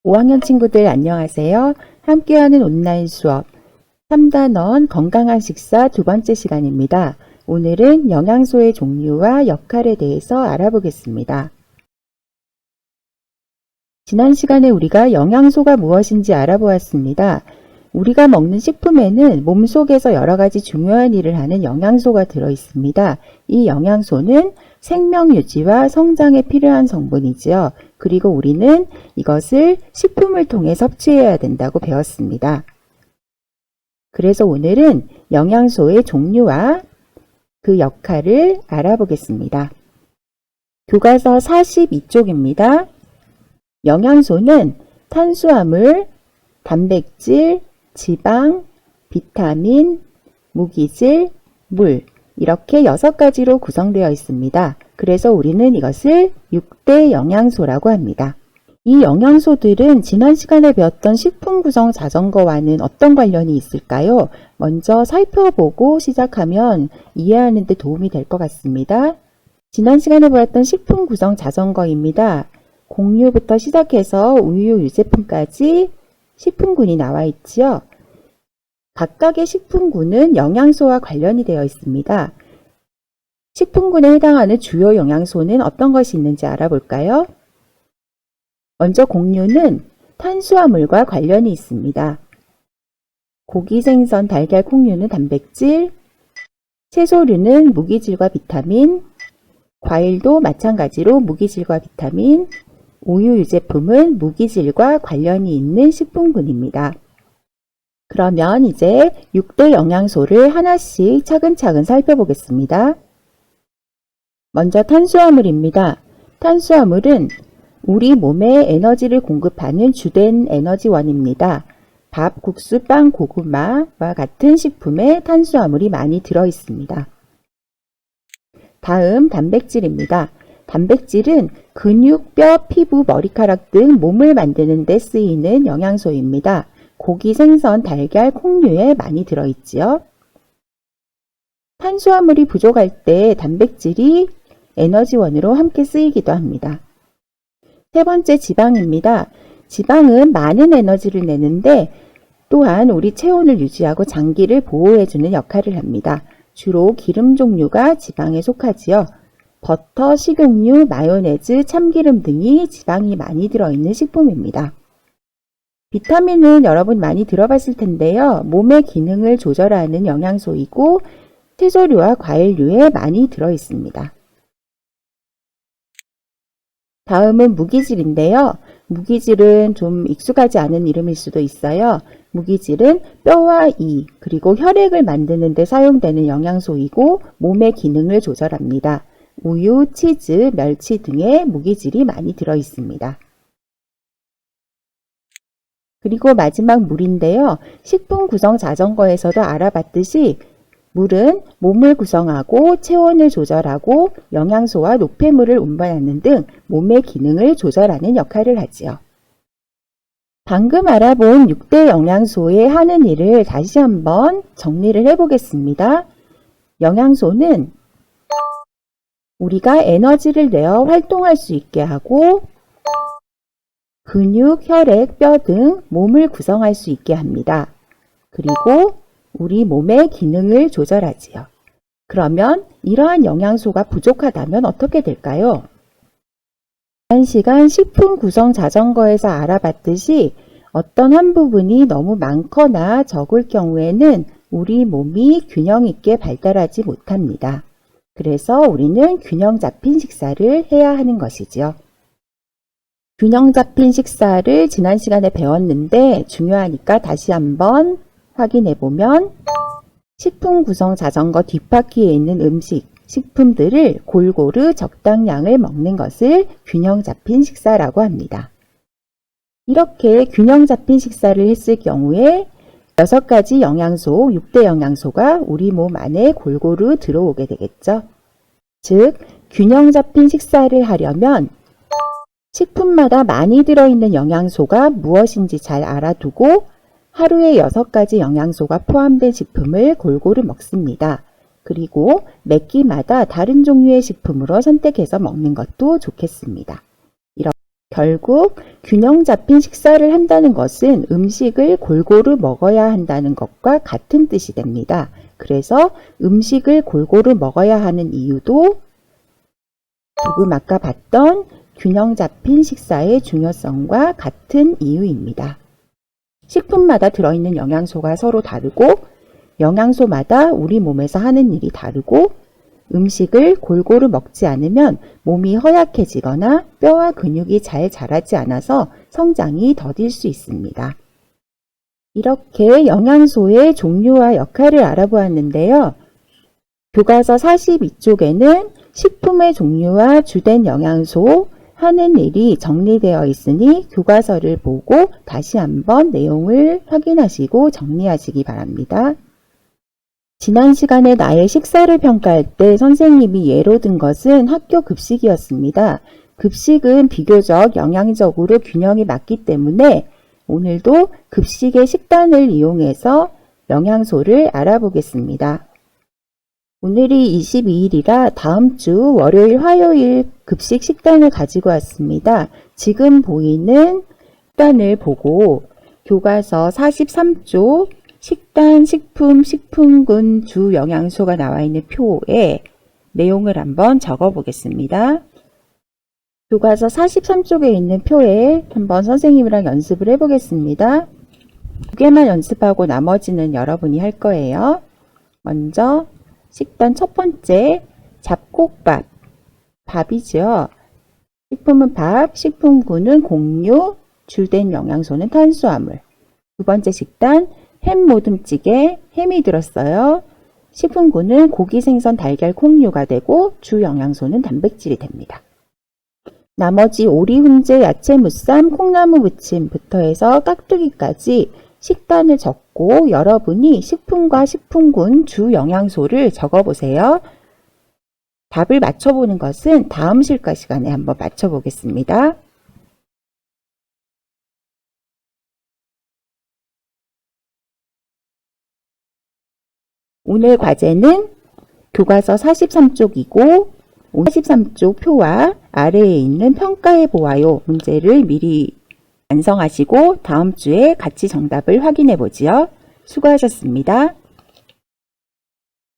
5학년 친구들 안녕하세요. 함께하는 온라인 수업 3단원 건강한 식사 두 번째 시간입니다. 오늘은 영양소의 종류와 역할에 대해서 알아보겠습니다. 지난 시간에 우리가 영양소가 무엇인지 알아보았습니다. 우리가 먹는 식품에는 몸속에서 여러 가지 중요한 일을 하는 영양소가 들어 있습니다. 이 영양소는 생명 유지와 성장에 필요한 성분이지요. 그리고 우리는 이것을 식품을 통해 섭취해야 된다고 배웠습니다. 그래서 오늘은 영양소의 종류와 그 역할을 알아보겠습니다. 교과서 42쪽입니다. 영양소는 탄수화물, 단백질, 지방, 비타민, 무기질, 물 이렇게 6가지로 구성되어 있습니다. 그래서 우리는 이것을 6대 영양소라고 합니다. 이 영양소들은 지난 시간에 배웠던 식품 구성 자전거와는 어떤 관련이 있을까요? 먼저 살펴보고 시작하면 이해하는 데 도움이 될 것 같습니다. 지난 시간에 배웠던 식품 구성 자전거입니다. 곡류부터 시작해서 우유, 유제품까지 식품군이 나와 있지요. 각각의 식품군은 영양소와 관련이 되어 있습니다. 식품군에 해당하는 주요 영양소는 어떤 것이 있는지 알아볼까요? 먼저 곡류는 탄수화물과 관련이 있습니다. 고기, 생선, 달걀, 콩류는 단백질, 채소류는 무기질과 비타민, 과일도 마찬가지로 무기질과 비타민, 우유, 유제품은 무기질과 관련이 있는 식품군입니다. 그러면 이제 6대 영양소를 하나씩 차근차근 살펴보겠습니다. 먼저 탄수화물입니다. 탄수화물은 우리 몸에 에너지를 공급하는 주된 에너지원입니다. 밥, 국수, 빵, 고구마와 같은 식품에 탄수화물이 많이 들어 있습니다. 다음 단백질입니다. 단백질은 근육, 뼈, 피부, 머리카락 등 몸을 만드는 데 쓰이는 영양소입니다. 고기, 생선, 달걀, 콩류에 많이 들어있지요. 탄수화물이 부족할 때 단백질이 에너지원으로 함께 쓰이기도 합니다. 세 번째 지방입니다. 지방은 많은 에너지를 내는데 또한 우리 체온을 유지하고 장기를 보호해주는 역할을 합니다. 주로 기름 종류가 지방에 속하지요. 버터, 식용유, 마요네즈, 참기름 등이 지방이 많이 들어있는 식품입니다. 비타민은 여러분 많이 들어봤을 텐데요. 몸의 기능을 조절하는 영양소이고 채소류와 과일류에 많이 들어있습니다. 다음은 무기질인데요. 무기질은 좀 익숙하지 않은 이름일 수도 있어요. 무기질은 뼈와 이, 그리고 혈액을 만드는 데 사용되는 영양소이고 몸의 기능을 조절합니다. 우유, 치즈, 멸치 등의 무기질이 많이 들어있습니다. 그리고 마지막 물인데요. 식품 구성 자전거에서도 알아봤듯이 물은 몸을 구성하고 체온을 조절하고 영양소와 노폐물을 운반하는 등 몸의 기능을 조절하는 역할을 하지요. 방금 알아본 6대 영양소의 하는 일을 다시 한번 정리를 해보겠습니다. 영양소는 우리가 에너지를 내어 활동할 수 있게 하고 근육, 혈액, 뼈 등 몸을 구성할 수 있게 합니다. 그리고 우리 몸의 기능을 조절하지요. 그러면 이러한 영양소가 부족하다면 어떻게 될까요? 지난 시간 식품 구성 자전거에서 알아봤듯이 어떤 한 부분이 너무 많거나 적을 경우에는 우리 몸이 균형 있게 발달하지 못합니다. 그래서 우리는 균형 잡힌 식사를 해야 하는 것이지요. 균형 잡힌 식사를 지난 시간에 배웠는데 중요하니까 다시 한번 확인해 보면 식품 구성 자전거 뒷바퀴에 있는 음식, 식품들을 골고루 적당량을 먹는 것을 균형 잡힌 식사라고 합니다. 이렇게 균형 잡힌 식사를 했을 경우에 6가지 영양소, 6대 영양소가 우리 몸 안에 골고루 들어오게 되겠죠. 즉, 균형 잡힌 식사를 하려면 식품마다 많이 들어있는 영양소가 무엇인지 잘 알아두고 하루에 6가지 영양소가 포함된 식품을 골고루 먹습니다. 그리고 매 끼마다 다른 종류의 식품으로 선택해서 먹는 것도 좋겠습니다. 결국 균형 잡힌 식사를 한다는 것은 음식을 골고루 먹어야 한다는 것과 같은 뜻이 됩니다. 그래서 음식을 골고루 먹어야 하는 이유도 조금 아까 봤던 균형 잡힌 식사의 중요성과 같은 이유입니다. 식품마다 들어있는 영양소가 서로 다르고 영양소마다 우리 몸에서 하는 일이 다르고 음식을 골고루 먹지 않으면 몸이 허약해지거나 뼈와 근육이 잘 자라지 않아서 성장이 더딜 수 있습니다. 이렇게 영양소의 종류와 역할을 알아보았는데요. 교과서 42쪽에는 식품의 종류와 주된 영양소, 하는 일이 정리되어 있으니 교과서를 보고 다시 한번 내용을 확인하시고 정리하시기 바랍니다. 지난 시간에 나의 식사를 평가할 때 선생님이 예로 든 것은 학교 급식이었습니다. 급식은 비교적 영양적으로 균형이 맞기 때문에 오늘도 급식의 식단을 이용해서 영양소를 알아보겠습니다. 오늘이 22일이라 다음 주 월요일, 화요일 급식 식단을 가지고 왔습니다. 지금 보이는 식단을 보고 교과서 43쪽 식단, 식품, 식품군, 주 영양소가 나와 있는 표에 내용을 한번 적어 보겠습니다. 교과서 43쪽에 있는 표에 한번 선생님이랑 연습을 해보겠습니다. 두 개만 연습하고 나머지는 여러분이 할 거예요. 먼저 식단 첫 번째, 잡곡밥, 밥이죠. 식품은 밥, 식품군은 곡류, 주된 영양소는 탄수화물. 두 번째 식단, 햄 모듬찌개, 햄이 들었어요. 식품군은 고기, 생선, 달걀, 콩류가 되고 주 영양소는 단백질이 됩니다. 나머지 오리, 훈제, 야채, 무쌈, 콩나물 무침부터 해서 깍두기까지 식단을 적고 여러분이 식품과 식품군 주 영양소를 적어보세요. 답을 맞춰보는 것은 다음 실과 시간에 한번 맞춰보겠습니다. 오늘 과제는 교과서 43쪽이고 43쪽 표와 아래에 있는 평가해 보아요 문제를 미리 완성하시고 다음 주에 같이 정답을 확인해 보지요. 수고하셨습니다.